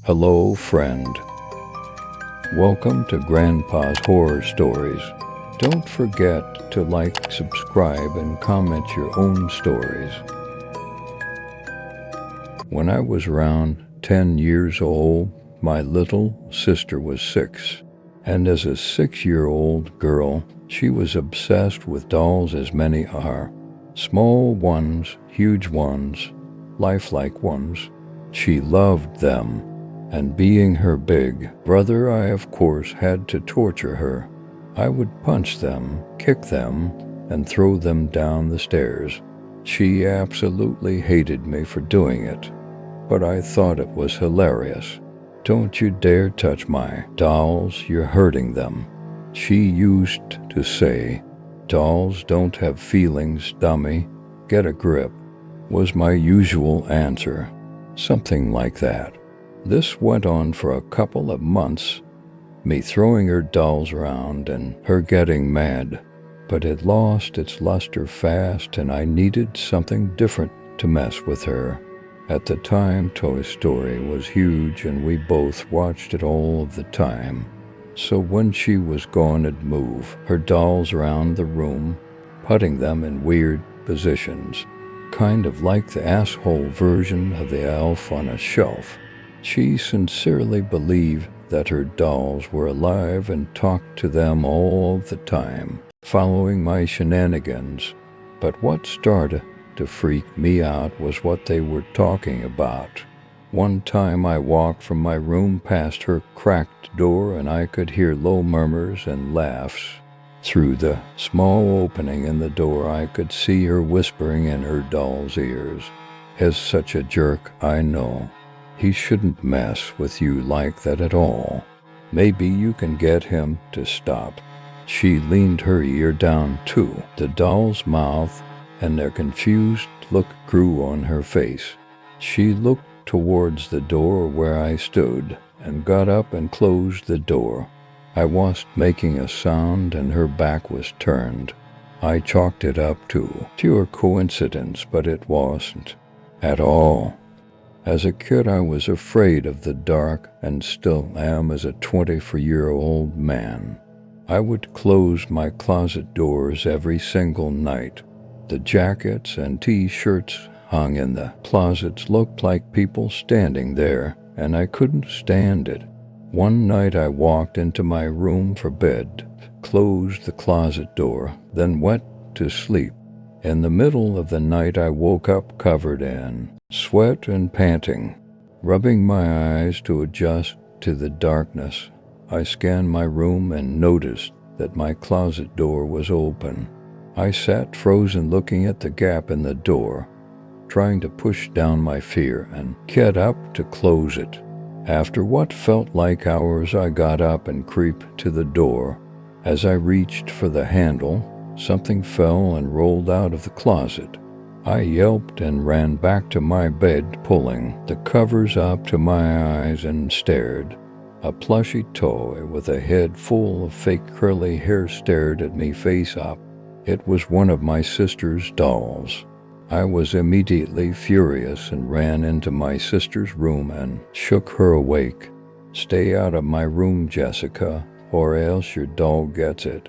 Hello, friend. Welcome to Grandpa's Horror Stories. Don't forget to like, subscribe, and comment your own stories. When I was around 10 years old, my little sister was 6. And as a 6-year-old girl, she was obsessed with dolls as many are. Small ones, huge ones, lifelike ones. She loved them. And being her big brother, I of course had to torture her. I would punch them, kick them, and throw them down the stairs. She absolutely hated me for doing it, but I thought it was hilarious. "Don't you dare touch my dolls, you're hurting them," she used to say. "Dolls don't have feelings, dummy. Get a grip," was my usual answer. Something like that. This went on for a couple of months, me throwing her dolls around and her getting mad. But it lost its luster fast, and I needed something different to mess with her. At the time, Toy Story was huge, and we both watched it all of the time. So when she was gone, I'd move her dolls around the room, putting them in weird positions, kind of like the asshole version of the elf on a shelf. She sincerely believed that her dolls were alive and talked to them all the time, following my shenanigans. But what started to freak me out was what they were talking about. One time I walked from my room past her cracked door, and I could hear low murmurs and laughs. Through the small opening in the door, I could see her whispering in her doll's ears. "Is such a jerk, I know. He shouldn't mess with you like that at all. Maybe you can get him to stop." She leaned her ear down to the doll's mouth, and a confused look grew on her face. She looked towards the door where I stood and got up and closed the door. I wasn't making a sound, and her back was turned. I chalked it up to pure coincidence, but it wasn't at all. As a kid, I was afraid of the dark, and still am as a 24-year-old man. I would close my closet doors every single night. The jackets and t-shirts hung in the closets looked like people standing there, and I couldn't stand it. One night I walked into my room for bed, closed the closet door, then went to sleep. In the middle of the night, I woke up covered in sweat and panting. Rubbing my eyes to adjust to the darkness, I scanned my room and noticed that my closet door was open. I sat frozen, looking at the gap in the door, trying to push down my fear and get up to close it. After what felt like hours, I got up and creeped to the door. As I reached for the handle, something fell and rolled out of the closet. I yelped and ran back to my bed, pulling the covers up to my eyes, and stared. A plushy toy with a head full of fake curly hair stared at me face up. It was one of my sister's dolls. I was immediately furious and ran into my sister's room and shook her awake. "Stay out of my room, Jessica, or else your doll gets it."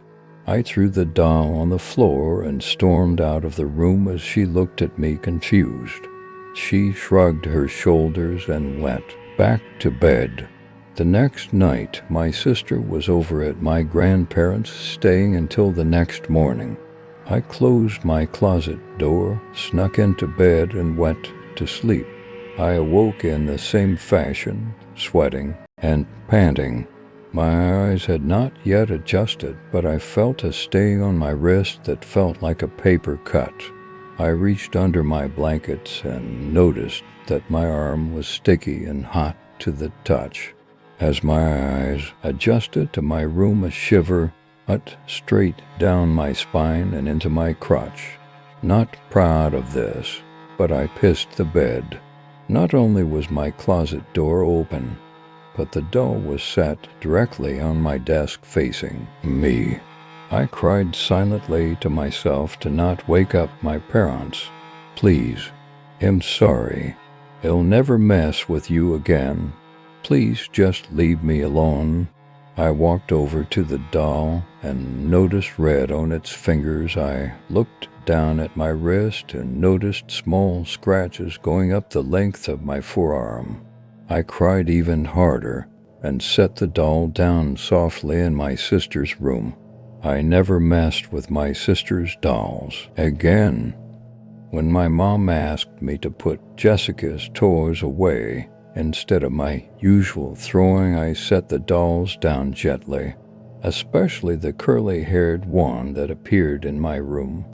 I threw the doll on the floor and stormed out of the room as she looked at me confused. She shrugged her shoulders and went back to bed. The next night, my sister was over at my grandparents', staying until the next morning. I closed my closet door, snuck into bed, and went to sleep. I awoke in the same fashion, sweating and panting. My eyes had not yet adjusted, but I felt a sting on my wrist that felt like a paper cut. I reached under my blankets and noticed that my arm was sticky and hot to the touch. As my eyes adjusted to my room, a shiver went straight down my spine and into my crotch. Not proud of this, but I pissed the bed. Not only was my closet door open, but the doll was set directly on my desk facing me. I cried silently to myself to not wake up my parents. "Please, I'm sorry. I'll never mess with you again. Please just leave me alone." I walked over to the doll and noticed red on its fingers. I looked down at my wrist and noticed small scratches going up the length of my forearm. I cried even harder and set the doll down softly in my sister's room. I never messed with my sister's dolls again. When my mom asked me to put Jessica's toys away, instead of my usual throwing, I set the dolls down gently, especially the curly-haired one that appeared in my room.